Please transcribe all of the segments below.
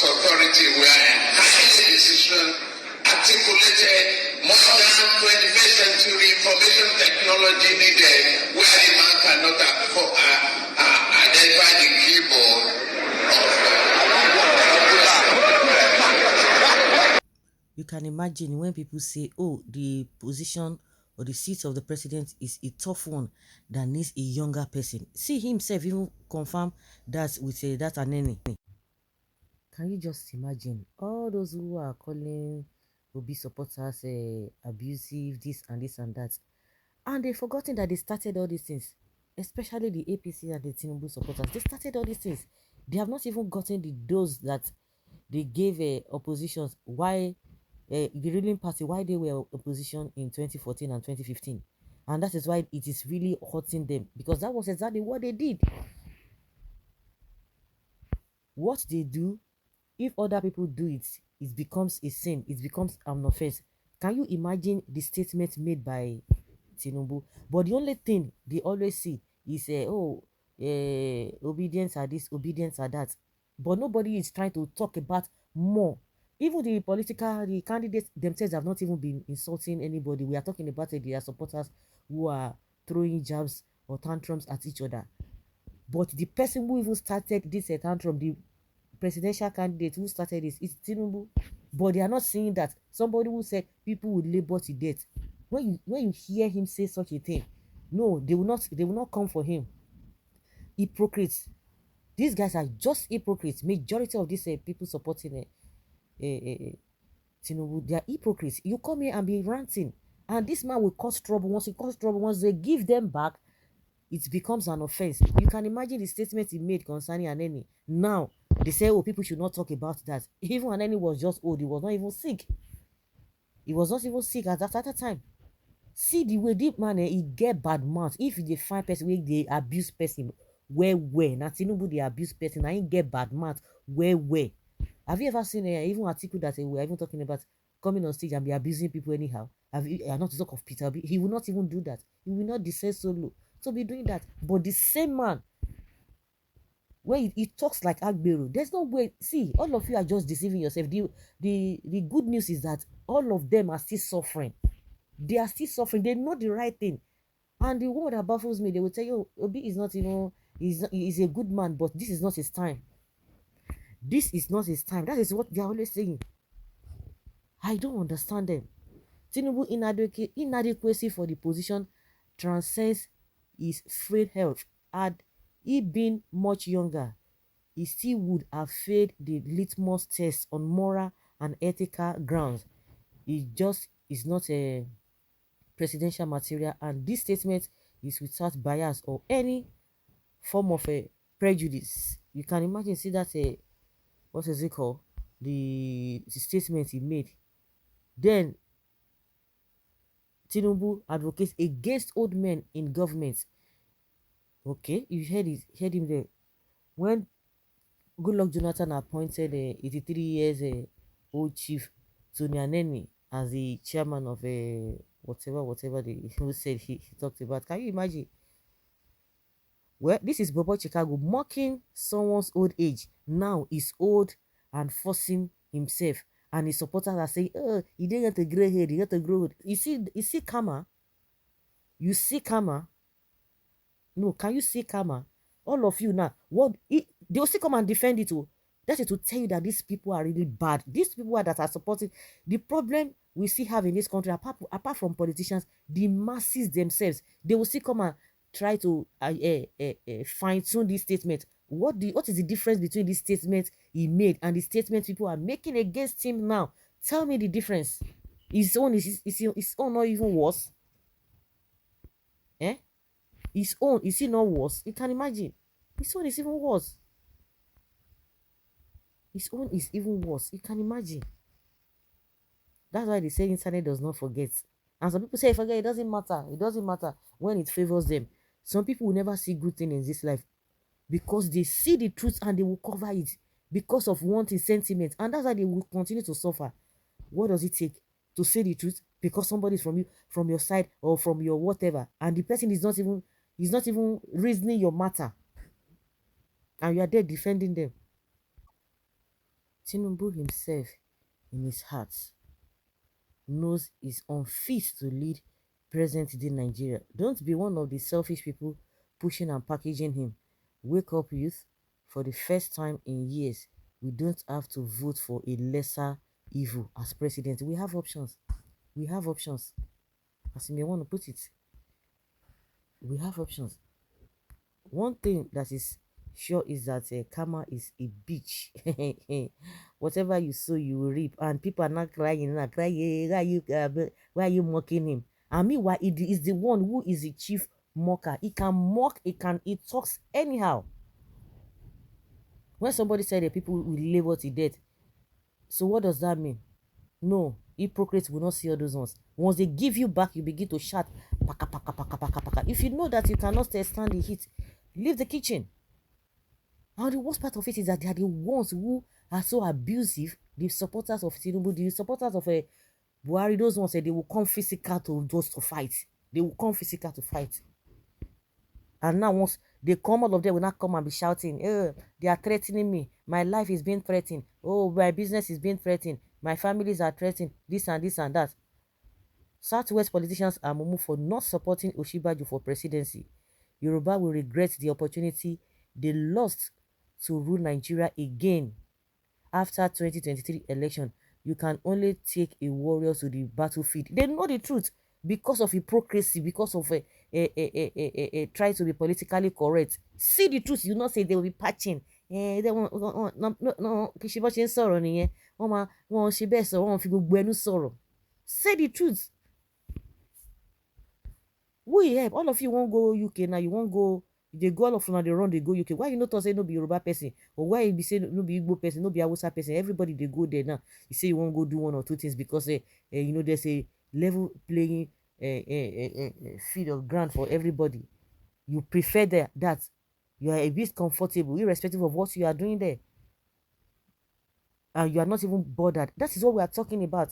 authority were highly decision articulated, modern 21st century information technology needed, where the man cannot identify the keyboard of You can imagine when people say, oh, the position or the seat of the president is a tough one that needs a younger person. See himself even confirm that with that Aneni. Can you just imagine all those who are calling Obi supporters abusive, this and this and that, and they've forgotten that they started all these things, especially the APC and the Tinubu supporters. They started all these things. They have not even gotten the dose that they gave oppositions. Why the ruling party, why they were opposition in 2014 and 2015, and that is why it is really hurting them, because that was exactly what they did. What they do, if other people do it, it becomes a sin, it becomes an offense. Can you imagine the statement made by Tinubu? But the only thing they always see is obedience are this, obedience are that, but nobody is trying to talk about more. Even the candidates themselves have not even been insulting anybody. We are talking about their supporters who are throwing jabs or tantrums at each other. But the person who even started this tantrum, the presidential candidate who started this, is Tinubu. But they are not seeing that somebody who said people will labor to death. When you hear him say such a thing, no, they will not come for him. Hypocrites. These guys are just hypocrites. Majority of these people supporting Tinubu, they are hypocrites. You come here and be ranting, and this man will cause trouble. Once they give them back, it becomes an offense. You can imagine the statement he made concerning Aneni. Now they say, oh, people should not talk about that. Even Aneni was just old. He was not even sick. He was not even sick at that time. See the way deep man he get bad mouth. If they find person where they abuse person, where now Tinubu they abuse person, I ain't get bad mouth where. Have you ever seen even article that we're even talking about coming on stage and be abusing people anyhow? Not to talk of Peter, he will not even do that. He will not descend so low to be doing that. But the same man, when he talks like Agbero, there's no way. See, all of you are just deceiving yourself. The good news is that all of them are still suffering. They are still suffering. They know the right thing. And the one that baffles me, they will tell you, Obi is not, he's a good man, but this is not his time. This is not his time. That is what they are always saying. I don't understand them. Tinubu inadequacy for the position transcends his frail health. Had he been much younger, he still would have failed the litmus test on moral and ethical grounds. He just is not a presidential material, and this statement is without bias or any form of a prejudice. You can imagine, see that what is it called? The statement he made. Then Tinubu advocates against old men in government. Okay, you heard him there. When Goodluck Jonathan appointed 83 years old chief Tony Aneni as the chairman of whatever who said he talked about. Can you imagine? Well, this is Bobo Chicago mocking someone's old age. Now he's old and forcing himself. And his supporters are saying, oh, he didn't get a gray hair, he got a grow. You see karma? You see karma? No, can you see karma? All of you now, they'll still come and defend it. That is to tell you that these people are really bad. These people that are supporting. The problem we still have in this country, apart from politicians, the masses themselves, they will still come and try to fine-tune this statement. What is the difference between this statement he made and the statement people are making against him now? Tell me the difference. His own his own not even worse. His own, is it not worse? You can imagine. His own is even worse. His own is even worse. You can imagine. That's why they say internet does not forget. And some people say forget. It doesn't matter. It doesn't matter when it favors them. Some people will never see good things in this life because they see the truth and they will cover it because of wanting sentiment. And that's why they will continue to suffer. What does it take to say the truth? Because somebody is from your side or from your whatever, and the person is not even reasoning your matter, and you are there defending them. Tinubu himself, in his heart, knows he's unfit to lead present-day Nigeria. Don't be one of the selfish people pushing and packaging him. Wake up, youth. For the first time in years, we don't have to vote for a lesser evil as president. We have options. We have options. As you may want to put it, we have options. One thing that is sure is that karma is a bitch. Whatever you sow, you will reap. And people are not crying, not crying. Why are you mocking him? I mean, why it is the one who is the chief mocker. He can mock, he talks anyhow. When somebody said that people will labor to death, so what does that mean? No, hypocrites will not see all those ones. Once they give you back, you begin to shout, paka, paka, paka, paka, paka. If you know that you cannot stand the heat, leave the kitchen. And the worst part of it is that they are the ones who are so abusive. The supporters of Tinubu, the supporters of Buhari, those ones say they will come physical to just to fight. They will come physical to fight. And now once they come, all of them will not come and be shouting, they are threatening me. My life is being threatened. Oh, my business is being threatened. My families are threatened. This and this and that. Southwest politicians are mumu for not supporting Osinbajo for presidency. Yoruba will regret the opportunity they lost to rule Nigeria again. After 2023 election, you can only take a warrior to the battlefield. They know the truth because of hypocrisy, because of try to be politically correct. See the truth, you not say they will be patching. They won't, no, kì í ṣe bó ṣe ń sọ̀rọ̀ nìyẹn. Wọ́n ṣe bẹ́ẹ̀ sọ̀rọ̀, wọ́n fi gbogbo ẹnu sọ̀rọ̀. Say the truth. Who you help? All of you won't go UK now. You won't go. They go all of them, they run, they go UK. Why you not say no be Yoruba person? Or why you be say no be Igbo person, no be Hausa person? Everybody they go there now. You say you won't go do one or two things because you know there's a level playing field of ground for everybody. You prefer that you are a bit comfortable, irrespective of what you are doing there, and you are not even bothered. That is what we are talking about.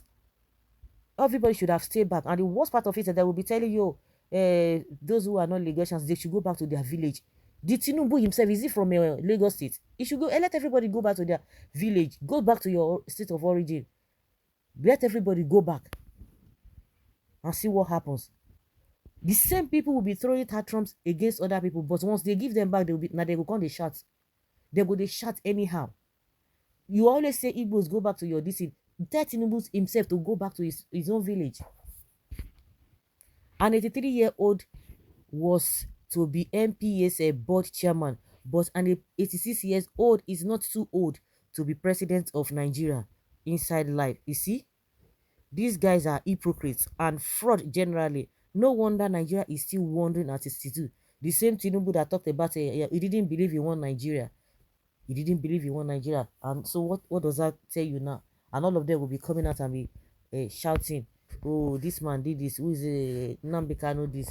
Everybody should have stayed back, and the worst part of it is that they will be telling you, those who are not Lagosians, they should go back to their village. The Tinubu himself, is he from Lagos State? He should go. Let everybody go back to their village. Go back to your state of origin. Let everybody go back and see what happens. The same people will be throwing tantrums against other people, but once they give them back, they will be now they will come, they shout. They shout anyhow. You always say Igbos go back to your DC. Tell Tinubu himself to go back to his own village. An 83-year-old was to be MPA's board chairman, but an 86-year-old is not too old to be president of Nigeria. Inside life, you see, these guys are hypocrites and fraud generally. No wonder Nigeria is still wandering at 62. The same Tinubu that talked about he didn't believe he won Nigeria. He didn't believe he won Nigeria. And so what does that tell you now? And all of them will be coming out and be shouting, oh, this man did this, who is Nnamdi Kanu this,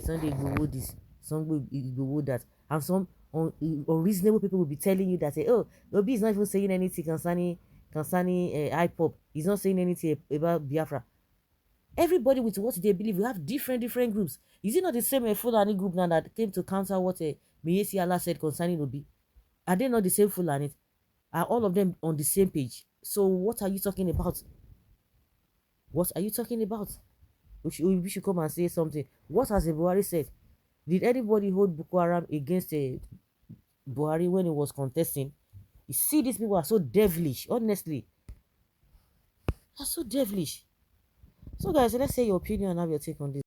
Sunday Igboho this, Sunday Igboho that. And some unreasonable people will be telling you that, oh, Obi is not even saying anything concerning IPOP. He's not saying anything about Biafra. Everybody with what they believe. We have different groups. Is it not the same Fulani group now that came to counter what Meyesi Allah said concerning Obi? Are they not the same Fulani? Are all of them on the same page? So what are you talking about? What are you talking about? We should come and say something. What has the Buhari said? Did anybody hold Boko Haram against Buhari when he was contesting? You see, these people are so devilish. Honestly, they're so devilish. So guys, let's say your opinion and have your take on this.